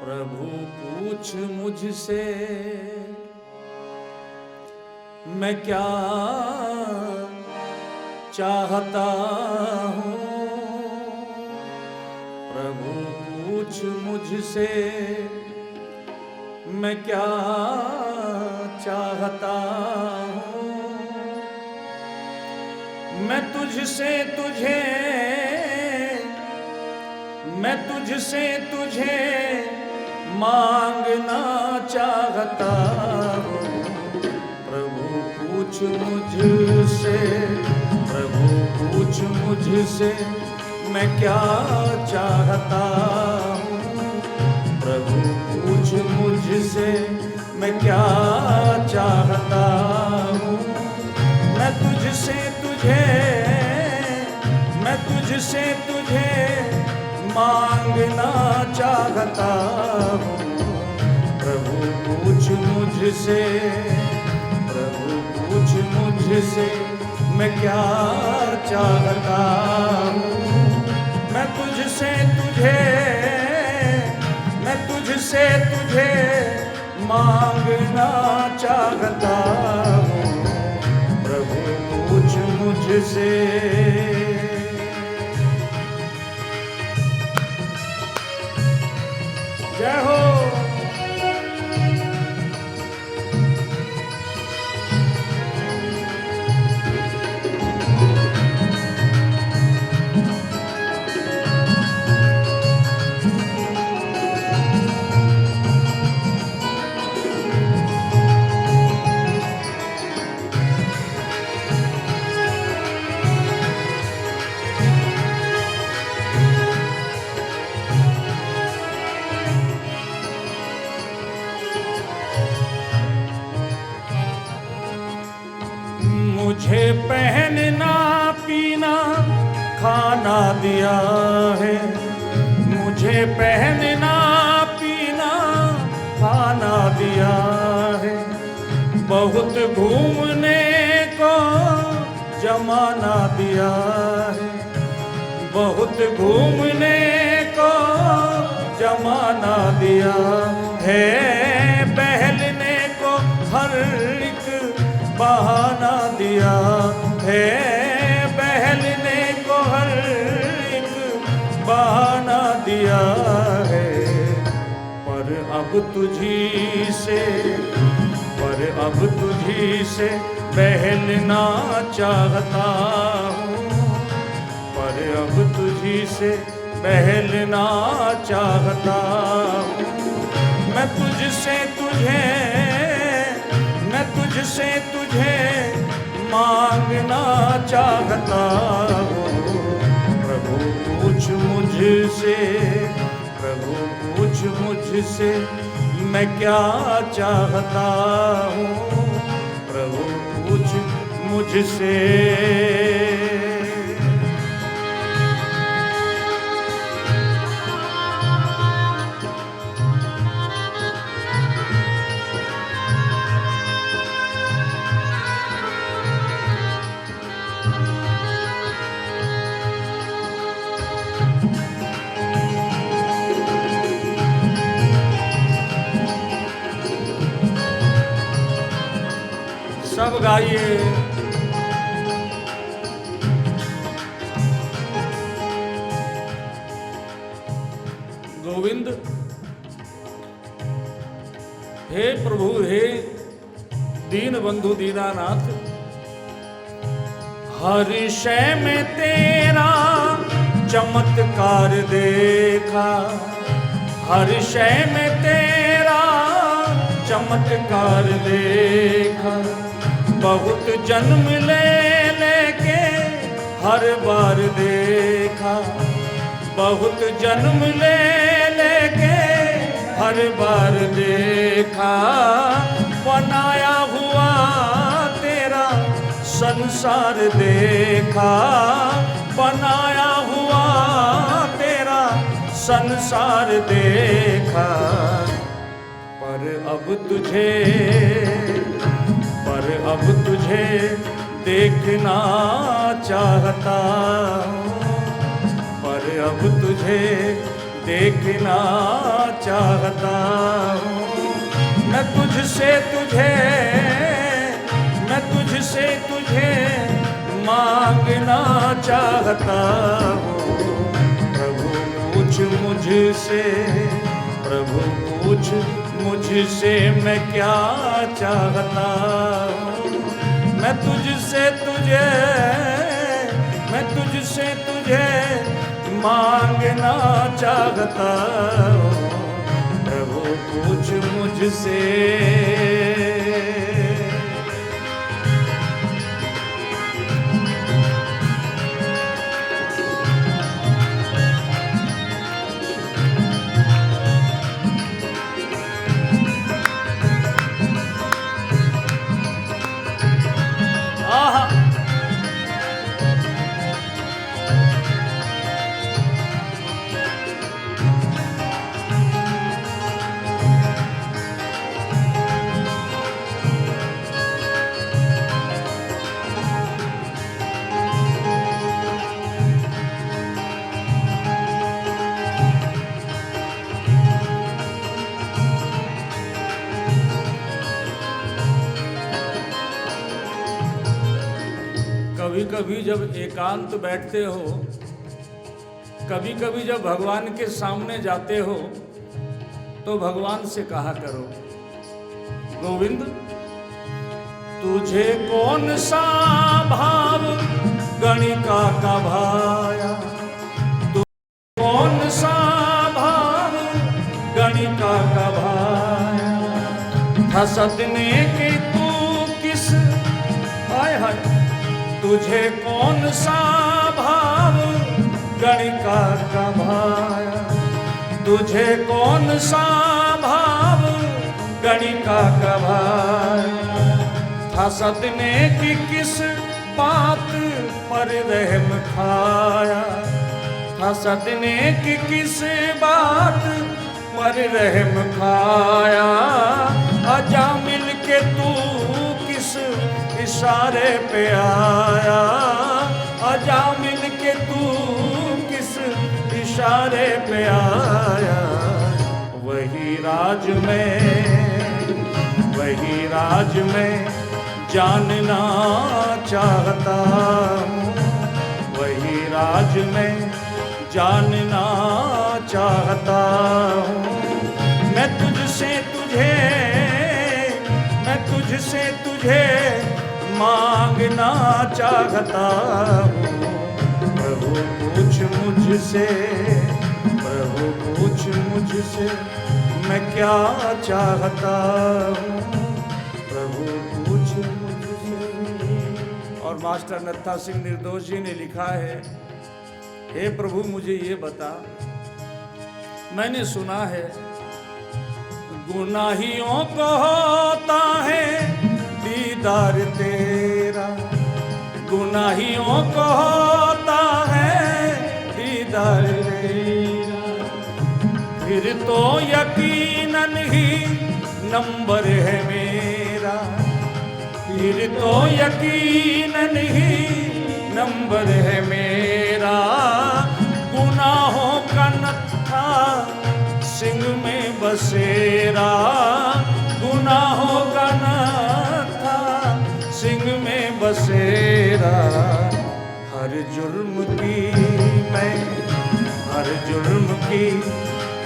प्रभु पूछ मुझसे मैं क्या चाहता हूँ। प्रभु पूछ मुझसे मैं क्या चाहता हूँ। मैं तुझसे तुझे मांगना चाहता हूँ। प्रभु पूछ मुझसे मैं क्या चाहता हूँ। प्रभु पूछ मुझसे मैं क्या चाहता हूँ। मैं तुझसे तुझे मांगना चाहता हूँ। प्रभु पूछ मुझसे मैं क्या चाहता हूँ। मैं तुझसे तुझे मांगना चाहता हूँ। प्रभु पूछ मुझसे। जय हो। मुझे पहनना पीना खाना दिया है। मुझे पहनना पीना खाना दिया है। बहुत घूमने को जमाना दिया है। बहुत घूमने को जमाना दिया है। बहलने को हर एक बहाना दिया है। बहलने को हर एक बहाना दिया है। पर अब तुझी से बहलना चाहता हूँ। पर अब तुझी से बहलना चाहता हूँ। मैं तुझसे तुझे मांगना चाहता हूँ। प्रभु पूछ मुझसे मैं क्या चाहता हूँ। प्रभु पूछ मुझसे। सब गाइए। गोविंद हे प्रभु हे दीन बंधु दीनानाथ, हर शय में तेरा चमत्कार देखा। हर शय में तेरा चमत्कार देखा। बहुत जन्म लेके हर बार देखा। बहुत जन्म लेके हर बार देखा। बनाया हुआ तेरा संसार देखा। बनाया हुआ तेरा संसार देखा। पर अब तुझे देखना चाहता हूँ। पर अब तुझे देखना चाहता हूँ। मैं तुझसे तुझे मांगना चाहता हूँ। प्रभु पूछ मुझसे, प्रभु पूछ मुझसे मैं क्या चाहता हूँ। मैं तुझसे तुझे मांगना चाहता हूँ। प्रभु पूछ मुझसे। कभी कभी जब एकांत बैठते हो, कभी कभी जब भगवान के सामने जाते हो, तो भगवान से कहा करो, गोविंद तुझे कौन सा भाव गणिका का भाया, तू कौन सा भाव गणिका का भाया, था सदने के तू किस, हाय हाय, तुझे कौन सा भाव गणिका का भाया, तुझे कौन सा भाव गणिका का भाया, था सदने की किस बात पर रहम खाया, था सदने की किस बात पर रहम खाया, आजा मिल के तू किस इशारे पे आया, आजा मिल के तू किस इशारे पे आया, वही राज में जानना चाहता हूँ, वही राज में जानना चाहता हूँ। मैं तुझसे तुझे मांगना चाहता हूँ। प्रभु पूछ मुझसे, प्रभु पूछ मुझसे मैं क्या चाहता हूँ। प्रभु पूछ मुझसे। और मास्टर नत्था सिंह निर्दोष जी ने लिखा है, हे प्रभु मुझे ये बता, मैंने सुना है गुनाहियों को होता है दीदार तेरा, गुनाहियों को होता है दीदार तेरा, फिर तो यकीनन ही नंबर है मेरा, फिर तो यकीनन ही नंबर है मेरा, गुनाहों का नत्था सिंह में बसेरा, गुनाहों का नत्था सिंह में बसेरा, हर जुर्म की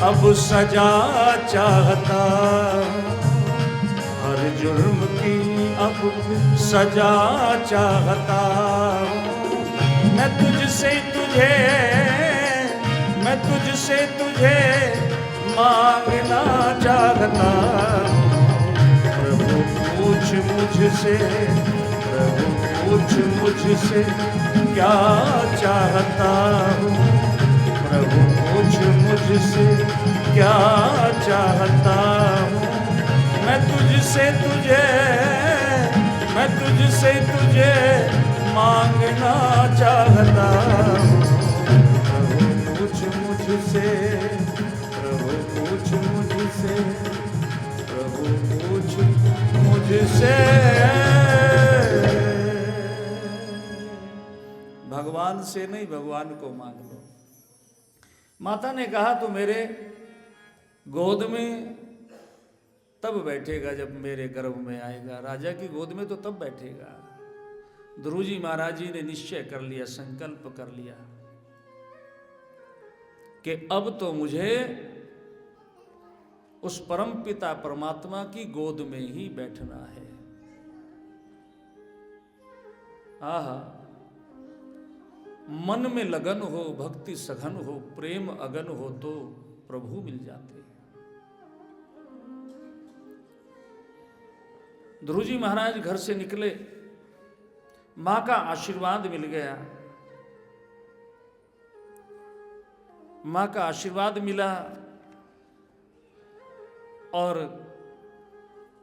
अब सजा चाहता, हर जुर्म की अब सजा चाहता, मैं तुझसे तुझे मांगना चाहता, प्रभु पूछ मुझसे, प्रभु पूछ मुझसे क्या चाहता हूँ, प्रभु पूछ मुझसे क्या चाहता हूँ। मैं तुझसे तुझे मांगना चाहता हूँ, प्रभु पूछ मुझसे, प्रभु पूछ मुझसे, प्रभु पूछ मुझसे। भगवान से नहीं, भगवान को मांग लो। माता ने कहा तो मेरे गोद में तब बैठेगा जब मेरे गर्भ में आएगा। राजा की गोद में तो तब बैठेगा। ध्रुव जी महाराज जी ने निश्चय कर लिया, संकल्प कर लिया कि अब तो मुझे उस परम पिता परमात्मा की गोद में ही बैठना है। आहा, मन में लगन हो, भक्ति सघन हो, प्रेम अगन हो तो प्रभु मिल जाते। ध्रुव जी महाराज घर से निकले, मां का आशीर्वाद मिल गया। मां का आशीर्वाद मिला और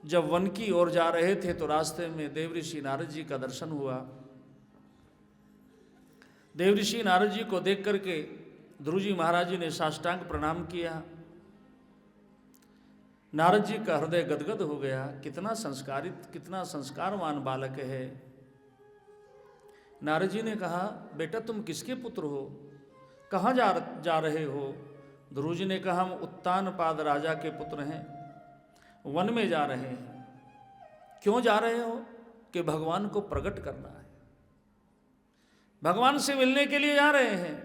जब वन की ओर जा रहे थे तो रास्ते में देवऋषि नारद जी का दर्शन हुआ। देवऋषि नारद जी को देख करके ध्रुव जी महाराज जी ने साष्टांग प्रणाम किया। नारद जी का हृदय गदगद हो गया। कितना संस्कारित, कितना संस्कारवान बालक है। नारद जी ने कहा, बेटा तुम किसके पुत्र हो, कहाँ जा रहे हो? ध्रुव जी ने कहा, हम उत्तानपाद राजा के पुत्र हैं, वन में जा रहे हैं। क्यों जा रहे हो? कि भगवान को प्रकट करना है, भगवान से मिलने के लिए जा रहे हैं।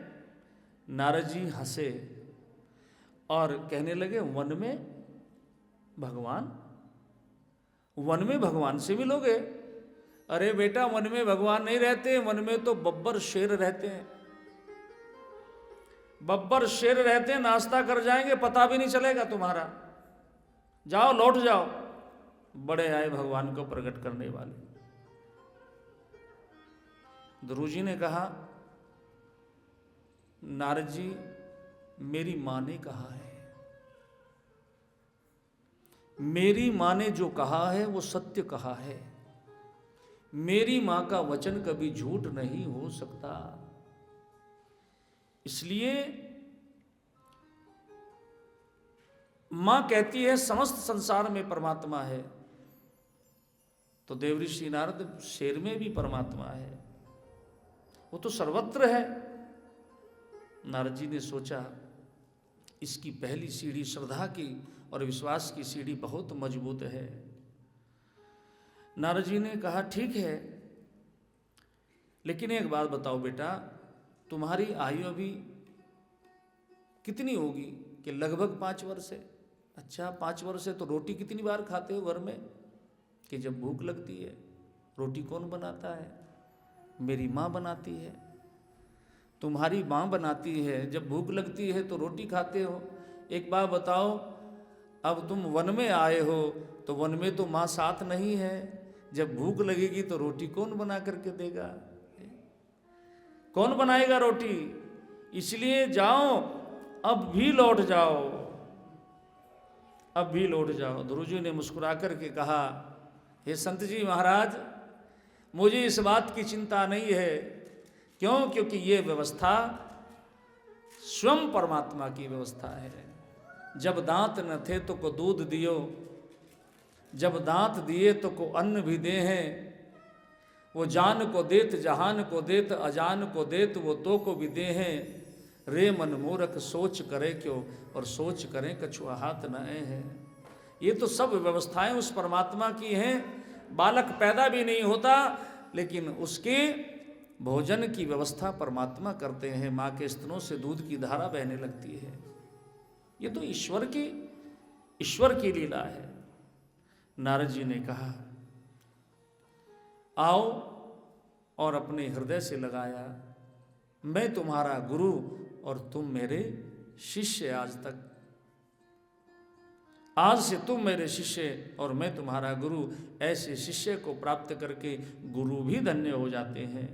नारद जी हंसे और कहने लगे, वन में भगवान, वन में भगवान से मिलोगे? अरे बेटा, वन में भगवान नहीं रहते, वन में तो बब्बर शेर रहते हैं। बब्बर शेर रहते हैं, नाश्ता कर जाएंगे, पता भी नहीं चलेगा तुम्हारा। जाओ, लौट जाओ। बड़े आए भगवान को प्रकट करने वाले। ध्रुव जी ने कहा, नारद जी मेरी मां ने कहा है, मेरी मां ने जो कहा है वो सत्य कहा है। मेरी मां का वचन कभी झूठ नहीं हो सकता। इसलिए मां कहती है समस्त संसार में परमात्मा है, तो देवऋषि नारद, शेर में भी परमात्मा है, वो तो सर्वत्र है। नारद जी ने सोचा, इसकी पहली सीढ़ी श्रद्धा की और विश्वास की सीढ़ी बहुत मजबूत है। नारद जी ने कहा, ठीक है, लेकिन एक बात बताओ बेटा, तुम्हारी आयु अभी कितनी होगी? कि लगभग 5 वर्ष है। अच्छा, 5 वर्ष है तो रोटी कितनी बार खाते हो घर में? कि जब भूख लगती है। रोटी कौन बनाता है? मेरी माँ बनाती है। तुम्हारी माँ बनाती है, जब भूख लगती है तो रोटी खाते हो। एक बात बताओ, अब तुम वन में आए हो तो वन में तो माँ साथ नहीं है, जब भूख लगेगी तो रोटी कौन बना करके देगा? कौन बनाएगा रोटी? इसलिए जाओ, अब भी लौट जाओ, अब भी लौट जाओ। ध्रुव जी ने मुस्कुरा करके कहा, हे संत जी महाराज, मुझे इस बात की चिंता नहीं है। क्यों? क्योंकि ये व्यवस्था स्वयं परमात्मा की व्यवस्था है। जब दांत न थे तो को दूध दियो, जब दांत दिए तो को अन्न भी दे हैं। वो जान को देत जहान को देत, अजान को देत वो तो को भी दे हैं। रे मन मूर्ख सोच करे क्यों, और सोच करें कछुआ हाथ न आए हैं। ये तो सब व्यवस्थाएं उस परमात्मा की हैं। बालक पैदा भी नहीं होता, लेकिन उसके भोजन की व्यवस्था परमात्मा करते हैं। माँ के स्तनों से दूध की धारा बहने लगती है। ये तो ईश्वर की लीला है। नारद जी ने कहा, आओ, और अपने हृदय से लगाया, मैं तुम्हारा गुरु और तुम मेरे शिष्य। आज से तुम मेरे शिष्य और मैं तुम्हारा गुरु। ऐसे शिष्य को प्राप्त करके गुरु भी धन्य हो जाते हैं।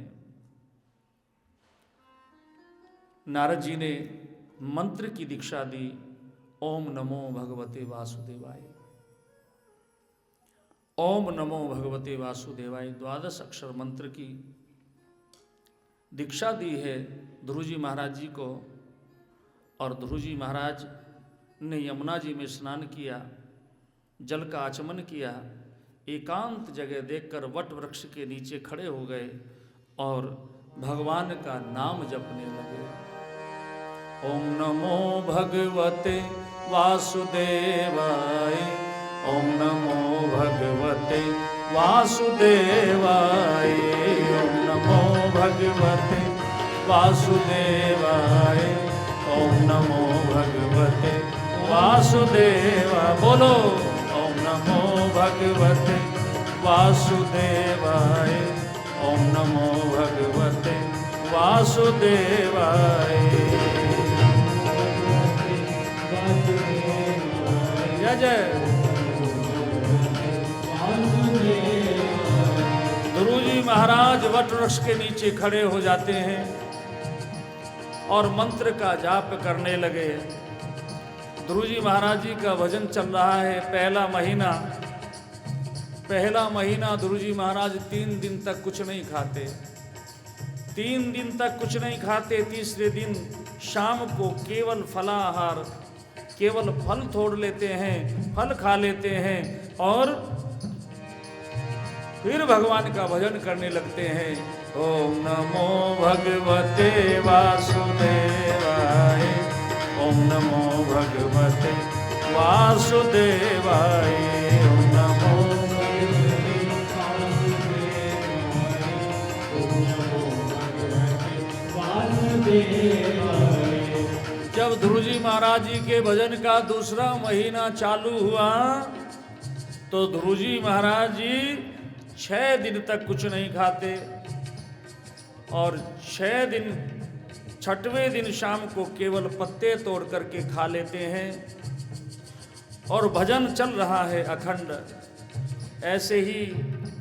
नारद जी ने मंत्र की दीक्षा दी, ओम नमो भगवते वासुदेवाय। ओम नमो भगवते वासुदेवाय 12 अक्षर मंत्र की दीक्षा दी है ध्रुव जी महाराज जी को। और ध्रुव जी महाराज ने यमुना जी में स्नान किया, जल का आचमन किया, एकांत जगह देखकर वट वृक्ष के नीचे खड़े हो गए और भगवान का नाम जपने लगे। ओम नमो भगवते वासुदेवाय। ओम नमो भगवते वासुदेवाय। ओम नमो भगवते वासुदेवाय। ओम नमो भगवते वासुदेवाय। बोलो ओम नमो भगवते वासुदेवाय। ओम नमो भगवते वासुदेवाय। जय जय। गुरुजी महाराज वट वृक्ष के नीचे खड़े हो जाते हैं और मंत्र का जाप करने लगे। गुरुजी महाराज जी का भजन चल रहा है। पहला महीना गुरुजी महाराज 3 दिन तक कुछ नहीं खाते। 3 दिन तक कुछ नहीं खाते। तीसरे दिन शाम को केवल फलाहार, केवल फल तोड़ लेते हैं, फल खा लेते हैं और फिर भगवान का भजन करने लगते हैं। ओम नमो भगवते वासुदेवाय। ओम नमो भगवते वासुदेवाय। ओम नमो जब ध्रुवजी महाराज जी के भजन का दूसरा महीना चालू हुआ तो ध्रुवजी महाराज जी 6 दिन तक कुछ नहीं खाते और 6वें दिन शाम को केवल पत्ते तोड़ करके खा लेते हैं और भजन चल रहा है अखंड। ऐसे ही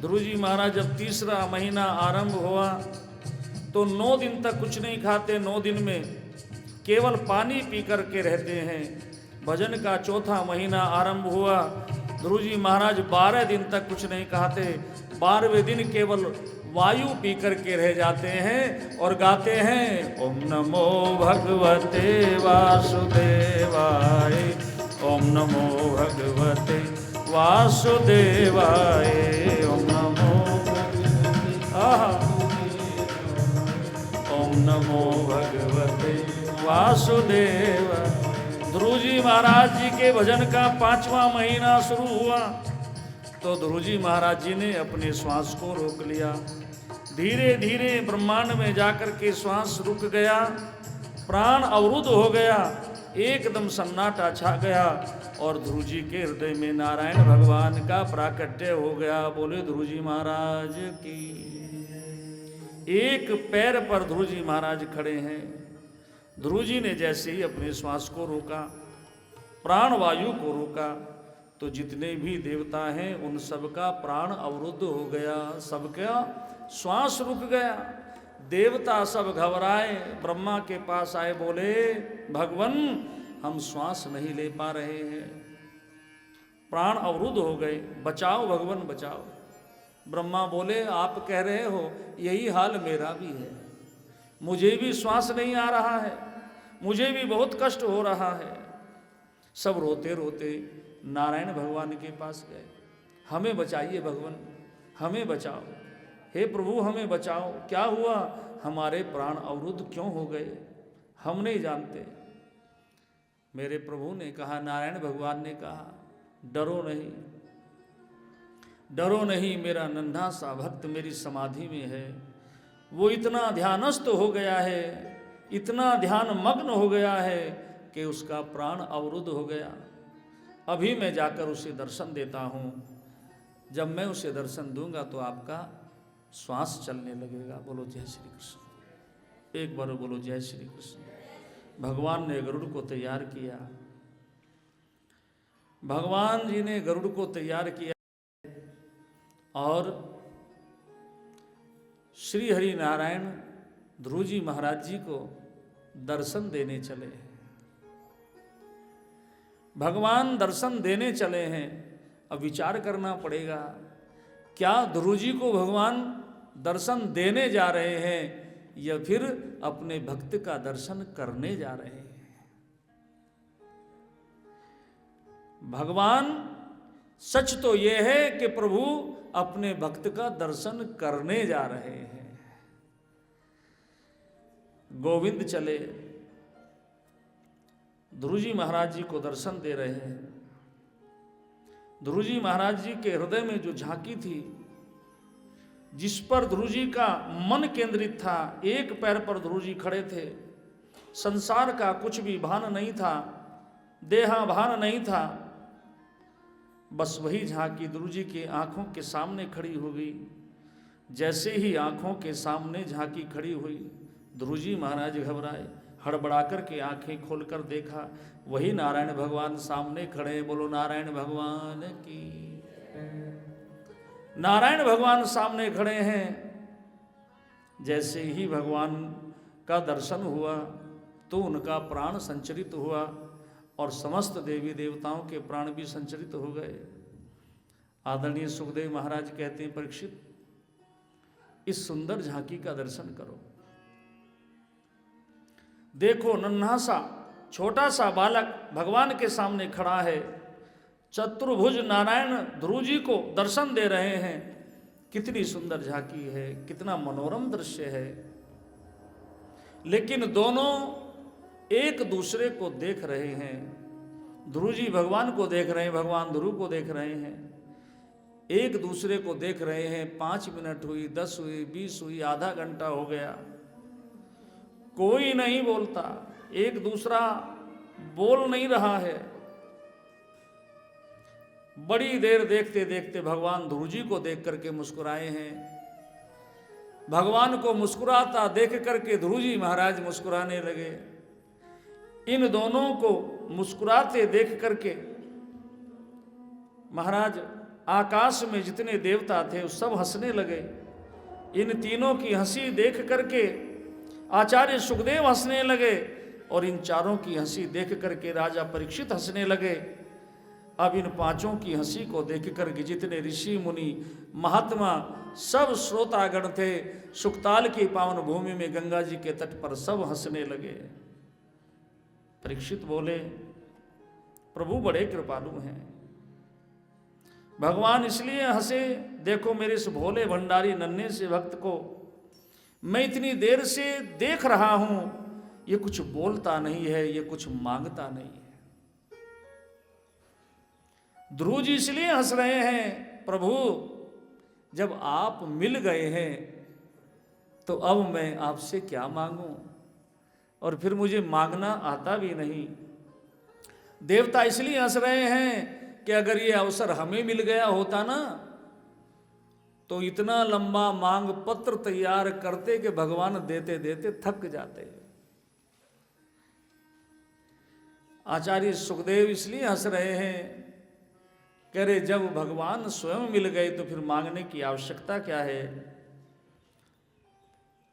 ध्रुवजी महाराज जब तीसरा महीना आरंभ हुआ तो 9 दिन तक कुछ नहीं खाते। 9 दिन में केवल पानी पी करके रहते हैं। भजन का चौथा महीना आरंभ हुआ। ध्रुवजी महाराज 12 दिन तक कुछ नहीं खाते। 12वें दिन केवल वायु पी करके रह जाते हैं और गाते हैं ओम नमो भगवते वासुदेवाय। ओम नमो भगवते वासुदेवाय। ओम नमो ओम नमो भगवते वासुदेवाय। ध्रुवजी महाराज जी के भजन का 5वां महीना शुरू हुआ तो ध्रुवजी महाराज जी ने अपने श्वास को रोक लिया। धीरे धीरे ब्रह्मांड में जाकर के श्वास रुक गया, प्राण अवरुद्ध हो गया, एकदम सन्नाटा छा गया और ध्रुवजी के हृदय में नारायण भगवान का प्राकट्य हो गया। बोले ध्रुवजी महाराज की। एक पैर पर ध्रुवजी महाराज खड़े हैं। ध्रुवजी ने जैसे ही अपने श्वास को रोका, प्राण वायु को रोका तो जितने भी देवता हैं उन सबका प्राण अवरुद्ध हो गया, सबका श्वास रुक गया। देवता सब घबराए, ब्रह्मा के पास आए, बोले भगवन हम श्वास नहीं ले पा रहे हैं, प्राण अवरुद्ध हो गए, बचाओ भगवन बचाओ। ब्रह्मा बोले आप कह रहे हो यही हाल मेरा भी है, मुझे भी श्वास नहीं आ रहा है, मुझे भी बहुत कष्ट हो रहा है। सब रोते रोते नारायण भगवान के पास गए, हमें बचाइए भगवान, हमें बचाओ, हे प्रभु हमें बचाओ, क्या हुआ, हमारे प्राण अवरुद्ध क्यों हो गए, हम नहीं जानते। मेरे प्रभु ने कहा, नारायण भगवान ने कहा डरो नहीं, डरो नहीं, मेरा नन्हा सा भक्त मेरी समाधि में है, वो इतना ध्यानस्थ हो गया है, इतना ध्यान मग्न हो गया है कि उसका प्राण अवरुद्ध हो गया। अभी मैं जाकर उसे दर्शन देता हूँ, जब मैं उसे दर्शन दूंगा तो आपका श्वास चलने लगेगा। बोलो जय श्री कृष्ण, एक बार बोलो जय श्री कृष्ण। भगवान ने गरुड़ को तैयार किया, भगवान जी ने गरुड़ को तैयार किया और श्री हरि नारायण ध्रुवजी महाराज जी को दर्शन देने चले। भगवान दर्शन देने चले हैं। अब विचार करना पड़ेगा, क्या ध्रुवजी को भगवान दर्शन देने जा रहे हैं या फिर अपने भक्त का दर्शन करने जा रहे हैं। भगवान सच तो यह है कि प्रभु अपने भक्त का दर्शन करने जा रहे हैं। गोविंद चले, ध्रुव जी महाराज जी को दर्शन दे रहे हैं। ध्रुव जी महाराज जी के हृदय में जो झांकी थी, जिस पर ध्रुव जी का मन केंद्रित था, एक पैर पर ध्रुव जी खड़े थे, संसार का कुछ भी भान नहीं था, देहाभान नहीं था, बस वही झांकी ध्रुव जी के आंखों के सामने खड़ी हो गई। जैसे ही आंखों के सामने झांकी खड़ी हुई, ध्रुव जी महाराज घबराए, हड़बड़ा करके आंखें खोलकर देखा, वही नारायण भगवान सामने खड़े। बोलो नारायण भगवान की। नारायण भगवान सामने खड़े हैं। जैसे ही भगवान का दर्शन हुआ तो उनका प्राण संचरित हुआ और समस्त देवी देवताओं के प्राण भी संचरित हो गए। आदरणीय सुखदेव महाराज कहते हैं, परीक्षित, इस सुंदर झांकी का दर्शन करो। देखो, नन्हा सा छोटा सा बालक भगवान के सामने खड़ा है, चतुर्भुज नारायण ध्रुव जी को दर्शन दे रहे हैं। कितनी सुंदर झांकी है, कितना मनोरम दृश्य है। लेकिन दोनों एक दूसरे को देख रहे हैं। ध्रुव जी भगवान को देख रहे हैं, भगवान ध्रुव को देख रहे हैं, एक दूसरे को देख रहे हैं। 5 मिनट हुई, 10 हुई, 20 हुई, आधा घंटा हो गया, कोई नहीं बोलता, एक दूसरा बोल नहीं रहा है। बड़ी देर देखते देखते भगवान ध्रुव जी को देख करके मुस्कुराए हैं। भगवान को मुस्कुराता देख करके ध्रुव जी महाराज मुस्कुराने लगे। इन दोनों को मुस्कुराते देख करके महाराज आकाश में जितने देवता थे वो सब हंसने लगे। इन तीनों की हंसी देख करके आचार्य सुखदेव हंसने लगे और इन चारों की हंसी देख करके राजा परीक्षित हंसने लगे। अब इन पांचों की हंसी को देख करके जितने ऋषि मुनि महात्मा सब श्रोतागण थे, सुखताल की पावन भूमि में गंगा जी के तट पर सब हंसने लगे। परीक्षित बोले, प्रभु बड़े कृपालु हैं, भगवान इसलिए हंसे, देखो मेरे इस भोले भंडारी नन्हे से भक्त को मैं इतनी देर से देख रहा हूं, ये कुछ बोलता नहीं है, ये कुछ मांगता नहीं है। ध्रुव जी इसलिए हंस रहे हैं, प्रभु जब आप मिल गए हैं तो अब मैं आपसे क्या मांगूं, और फिर मुझे मांगना आता भी नहीं। देवता इसलिए हंस रहे हैं कि अगर ये अवसर हमें मिल गया होता ना तो इतना लंबा मांग पत्र तैयार करते कि भगवान देते देते थक जाते। आचार्य सुखदेव इसलिए हंस रहे हैं, कह रहे जब भगवान स्वयं मिल गए तो फिर मांगने की आवश्यकता क्या है।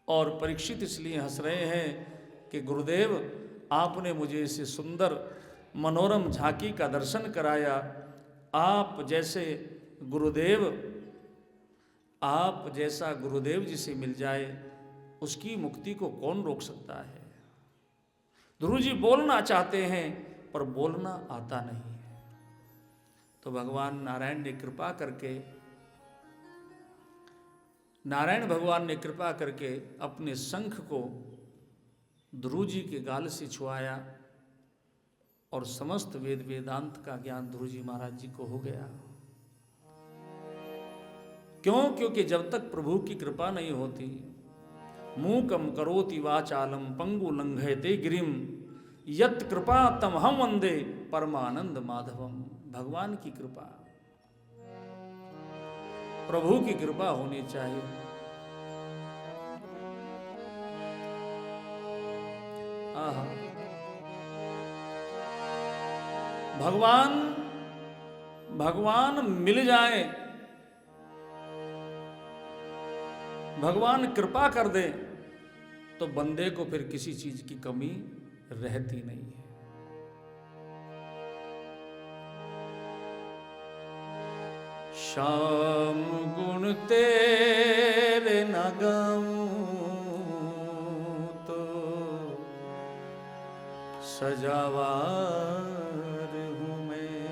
और परीक्षित इसलिए हंस रहे हैं कि गुरुदेव आपने मुझे इसे सुंदर मनोरम झांकी का दर्शन कराया। आप जैसा गुरुदेव जिसे मिल जाए उसकी मुक्ति को कौन रोक सकता है। ध्रुव जी बोलना चाहते हैं पर बोलना आता नहीं है। तो भगवान नारायण भगवान ने कृपा करके अपने शंख को ध्रुव जी के गाल से छुआया और समस्त वेद वेदांत का ज्ञान ध्रुव जी महाराज जी को हो गया। क्यों? क्योंकि जब तक प्रभु की कृपा नहीं होती, मूकम करोति वाचालम पंगु लंघयते गिरिम यत् कृपा तम हम वंदे परमानंद माधवम। भगवान की कृपा, प्रभु की कृपा होनी चाहिए। आहा, भगवान मिल जाए, भगवान कृपा कर दे तो बंदे को फिर किसी चीज की कमी रहती नहीं है। श्याम गुण तेरे न गाऊं तो सजावार हूं मैं,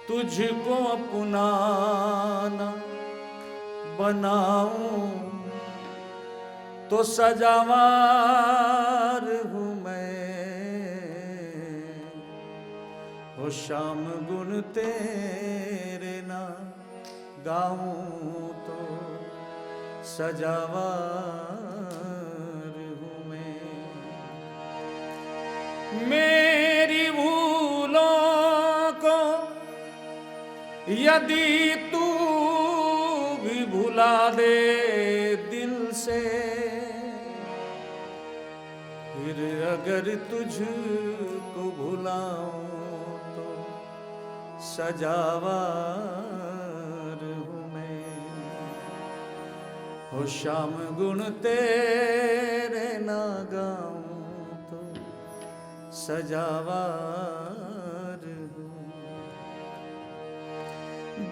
तुझको अपना न बनाऊं तो सजावार हूं मैं। हो श्याम गुण तेरे ना गाऊं तो सजावार हूँ मैं। मेरी भूलों को यदि तू भी भुला दे दिल से, फिर अगर तुझको भुलाऊं तो सजावार हूँ मैं। हो श्याम गुण तेरे ना गाऊं तो सजावार हूँ।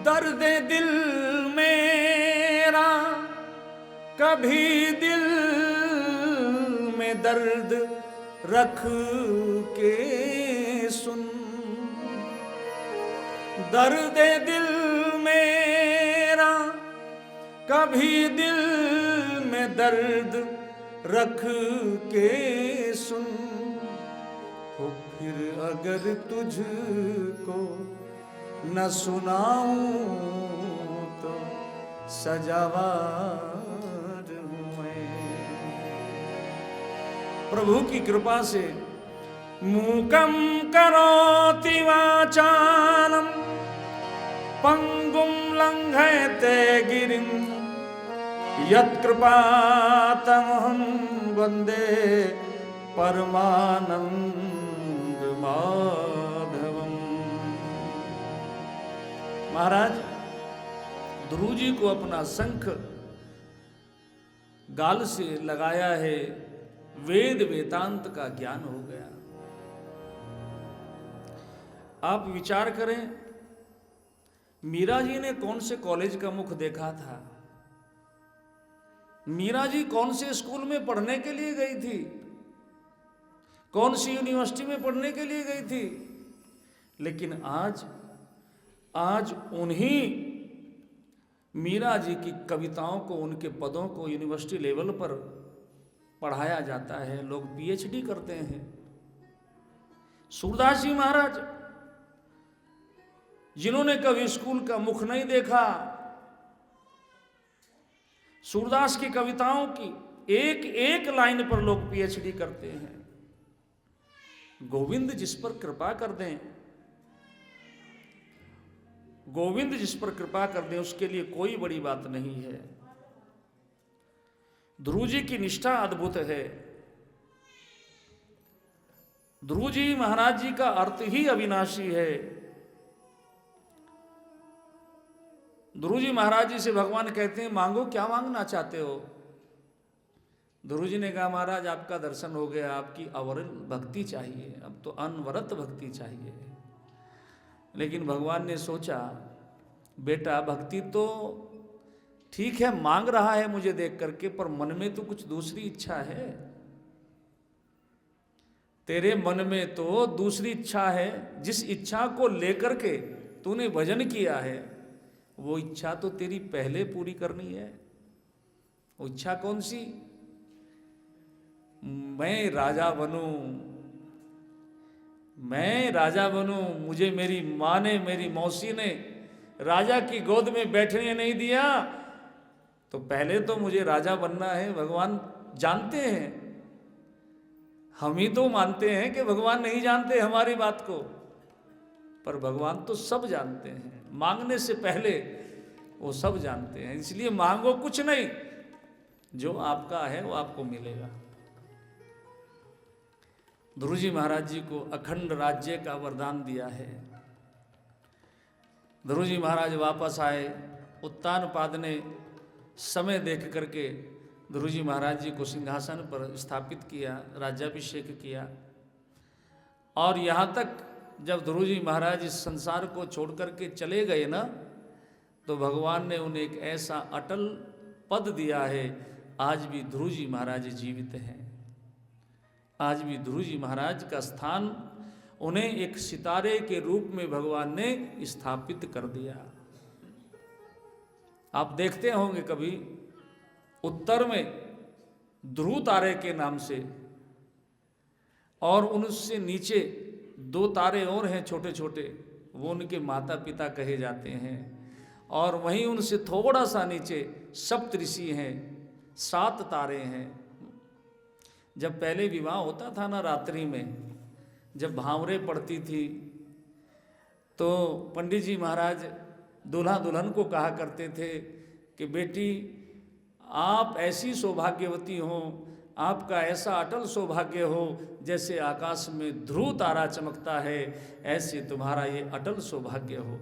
दर्द दिल मेरा कभी दिल में दर्द रख के सुन, दर्द दिल मेरा कभी दिल में दर्द रख के सुन। हो फिर अगर तुझको न सुनाऊं तो सजावार हूँ मैं। प्रभु की कृपा से मूकं करोति वाचालं पंगुं लंघयते गिरिं यत्कृपातमहं वन्दे परमानंद माधवम्। महाराज ध्रुव जी को अपना शंख गाल से लगाया है, वेद वेदांत का ज्ञान हो गया। आप विचार करें, मीरा जी ने कौन से कॉलेज का मुख देखा था? मीरा जी कौन से स्कूल में पढ़ने के लिए गई थी? कौन सी यूनिवर्सिटी में पढ़ने के लिए गई थी? लेकिन आज उन्हीं मीरा जी की कविताओं को, उनके पदों को यूनिवर्सिटी लेवल पर पढ़ाया जाता है, लोग पीएचडी करते हैं। सूरदास जी महाराज जिन्होंने कभी स्कूल का मुख नहीं देखा, सूरदास की कविताओं की एक एक लाइन पर लोग पीएचडी करते हैं। गोविंद जिस पर कृपा कर दें, गोविंद जिस पर कृपा कर दें, उसके लिए कोई बड़ी बात नहीं है। ध्रुव जी की निष्ठा अद्भुत है। ध्रुव जी महाराज जी का अर्थ ही अविनाशी है। ध्रुव जी महाराज जी से भगवान कहते हैं, मांगो, क्या मांगना चाहते हो? ध्रुव जी ने कहा, महाराज आपका दर्शन हो गया, आपकी अविरल भक्ति चाहिए, अब तो अनवरत भक्ति चाहिए। लेकिन भगवान ने सोचा, बेटा भक्ति तो ठीक है, मांग रहा है मुझे देख करके, पर मन में तो कुछ दूसरी इच्छा है। तेरे मन में तो दूसरी इच्छा है। जिस इच्छा को लेकर के तूने भजन किया है, वो इच्छा तो तेरी पहले पूरी करनी है। वो इच्छा कौन सी? मैं राजा बनूं, मैं राजा बनूं। मुझे मेरी माँ ने, मेरी मौसी ने राजा की गोद में बैठने नहीं दिया, तो पहले तो मुझे राजा बनना है। भगवान जानते हैं, हम ही तो मानते हैं कि भगवान नहीं जानते हमारी बात को, पर भगवान तो सब जानते हैं। मांगने से पहले वो सब जानते हैं। इसलिए मांगो कुछ नहीं, जो आपका है वो आपको मिलेगा। ध्रुव जी महाराज जी को अखंड राज्य का वरदान दिया है। ध्रुव जी महाराज वापस आए, उत्तानपाद ने समय देख करके ध्रुव जी महाराज जी को सिंहासन पर स्थापित किया, राज्याभिषेक किया। और यहाँ तक जब ध्रुव जी महाराज इस संसार को छोड़ करके चले गए ना, तो भगवान ने उन्हें एक ऐसा अटल पद दिया है। आज भी ध्रुव जी महाराज जीवित हैं। आज भी ध्रुव जी महाराज का स्थान, उन्हें एक सितारे के रूप में भगवान ने स्थापित कर दिया। आप देखते होंगे कभी उत्तर में ध्रुव तारे के नाम से, और उनसे नीचे 2 तारे और हैं छोटे छोटे, वो उनके माता पिता कहे जाते हैं। और वहीं उनसे थोड़ा सा नीचे सप्तऋषि हैं, 7 तारे हैं। जब पहले विवाह होता था ना रात्रि में, जब भांवरे पड़ती थी, तो पंडित जी महाराज दूल्हा दुल्हन को कहा करते थे कि बेटी आप ऐसी सौभाग्यवती हो, आपका ऐसा अटल सौभाग्य हो, जैसे आकाश में ध्रुव तारा चमकता है, ऐसे तुम्हारा ये अटल सौभाग्य हो।